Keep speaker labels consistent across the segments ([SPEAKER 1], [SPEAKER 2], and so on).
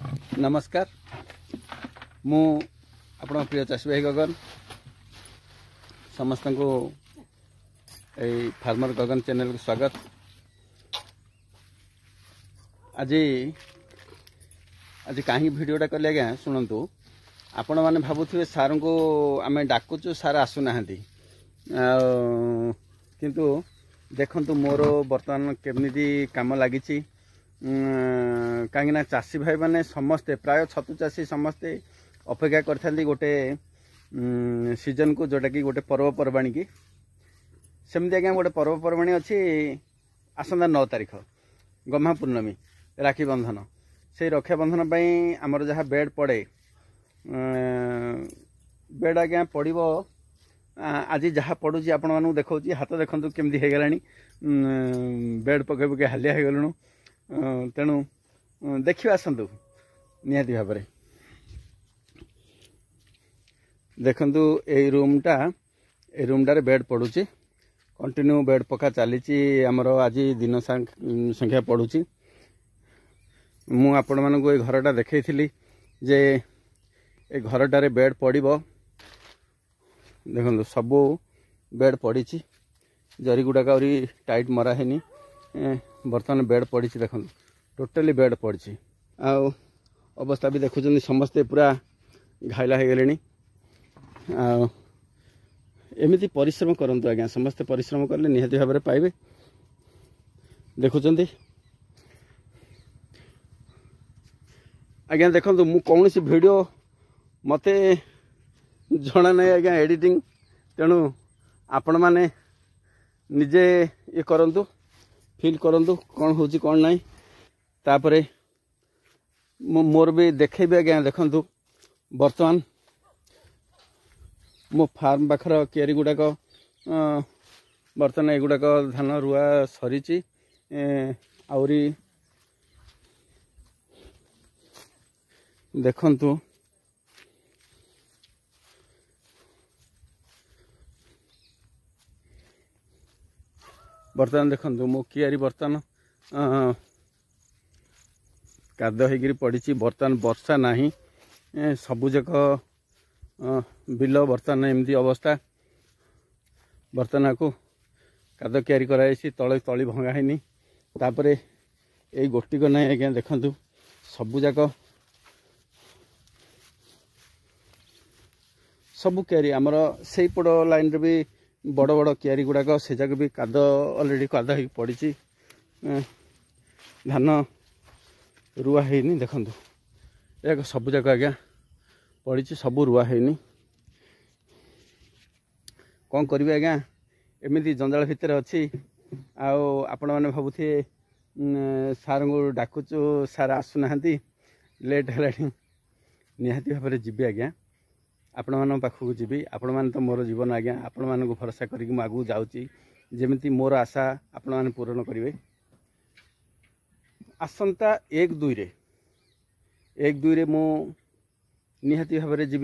[SPEAKER 1] नमस्कार मु आपण प्रिय चाषी भाई गगन समस्त को फार्मर गगन चैनल को स्वागत। आज आज कहीं भिडटा कले आज्ञा शुणु आपण मैंने भावुवे सार को आम डाकुचु सार आसुना किंतु देखंतु मोर बर्तमान केमती कम लगी कहीं चाषी भाई मैंने समस्ते प्राय छतु चाषी समस्ते अपेक्षा करते गोटे सीजन को जोटा कि गोटे पर्वपर्वाणी की सेमती आज्ञा गोटे पर्वपर्वाणी अच्छी आसंता 9 तारिख गम्हा पूर्णमी राखी बंधन से रक्षा बंधन पर आमर जहाँ बेड पड़े बेड आज्ञा पड़ो आज जहाँ पड़ुची आपण मानू देखा हाथ देखु केमती हो गलानी बेड पके पके हालिया हो गलुणु तेणु देखिए आसतु निहाती भाव देखु ये रूमटार बेड पड़ुची कंटिन्यू बेड पका चली आमर आज दिन संख्या पड़ुची मु आपण मानक ये घरटा देखी जे ए घरटार बेड पड़ो देखो सबू बेड पड़ी जरी गुड़ाक टाइट मरा है बर्तमान बेड पड़ी देखो टोटाली बेड पड़ी अवस्था भी देखुं समस्ते पूरा घायला हो गले एमती परिश्रम करंतु आज्ञा समस्ते परिश्रम कले निहाती भाव पाइबे देखुं आज्ञा देखो मु कौन सी वीडियो मते जना नहीं आज्ञा एडिटिंग तेणु आपण मैंने निजे ये करंतु फील करंतु कौन होची कौन नहीं तापरे मोर भी देखेबे आज्ञा देखंतु वर्तमान मो फार्म पाखर कियारी गुड़ाक बर्तमान एगुड़ाक धान रुआ सरी आउरी देखंतु बर्तमान देखो मो कियारी बर्तमान काद हो पड़ी बर्तमान वर्षा नहीं सबुजाक बिल बर्तमान एमती अवस्था बर्तमान को काद कियारी कराई तले तली भंगा है तापर ये गोटिक ना आज्ञा देखु सबुजाक सबू कियारी आमर से पड़ लाइन रे भी बड़ बड़ कियारी गुड़ाक से जगह भी काद अलरेडी काद हो पड़ी धान रुआ है देखु एक सब जाक आज्ञा पड़ी सबू रुआ है कौन करेंगे आज्ञा एमती जंजाल भितर अच्छी आपण मैंने भावुथे सार को डाकुचु सार आसुना लेट है निहाती भाव जी आज्ञा आपण मान पाखक जी आपण मान तो मोर जीवन आज्ञा आपण मान को भरोसा करके आगू जाऊँगी जमी मोर आशा आपण मैंने पूरण करेंगे आसंता 1-2 रे मु निहाती भाव जी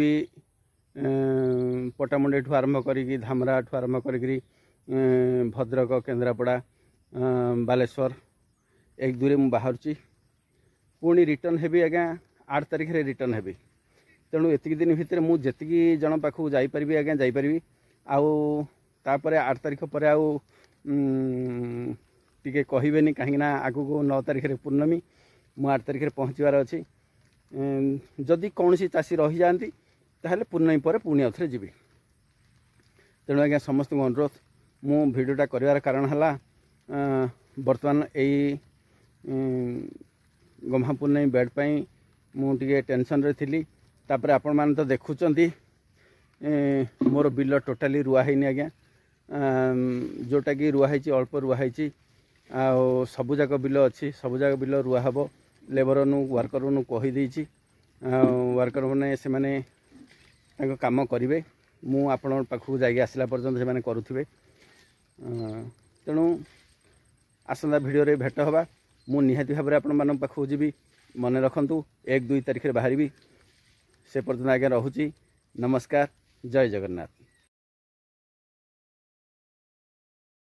[SPEAKER 1] पटामुंडे ठू आरंभ करी धामरा ठू आरंभ करी भद्रक केन्द्रापड़ा बालेश्वर 1-2 रे मु बाहर पुणी रिटर्न हेबी आज्ञा 8 तारिख रे रिटर्न हेबी तेणु एतिक दिन भितर मु जेतिकी जन पाखक जापरि आज्ञा जापरि आउे 8 तारिख पर आउ टिके कहबेनी कहीं आगु को 9 तारिख रे पूर्णमी मु 8 तारिख रे पहुँचबार अच्छी जदि कौन सी चाषी रही जाती ताहले पूर्णमी पर पुणी अथरे जीवी तेणु आज्ञा समस्त अनुरोध मु भिडियोटा करार कारण है बर्तमान यही गम्हा पूर्णमी बेड पाई मु टिके टेंशन रे थिली तापर आपण मान तो देखुचंती मोर बिल टोटाली रुआ है आज्ञा जोटा कि रुआ है अल्प रुआ है सबुजाक बिल अच्छी सबुजाक बिल रुआ हम लेबर नु वर्कर नु कही देछि वर्कर मैंने से माने काम करेंगे मु आपण पाखक जाइए आसला पर्यंत से माने करुथिबे तेणु आसंता भिडियो रे भेट हवा मु निहाती भाव आपण मान पाखक जीवी मन रखंतु 1-2 तारिख रे बाहरी से पर्यटन आज्ञा रोची नमस्कार जय जगन्नाथ।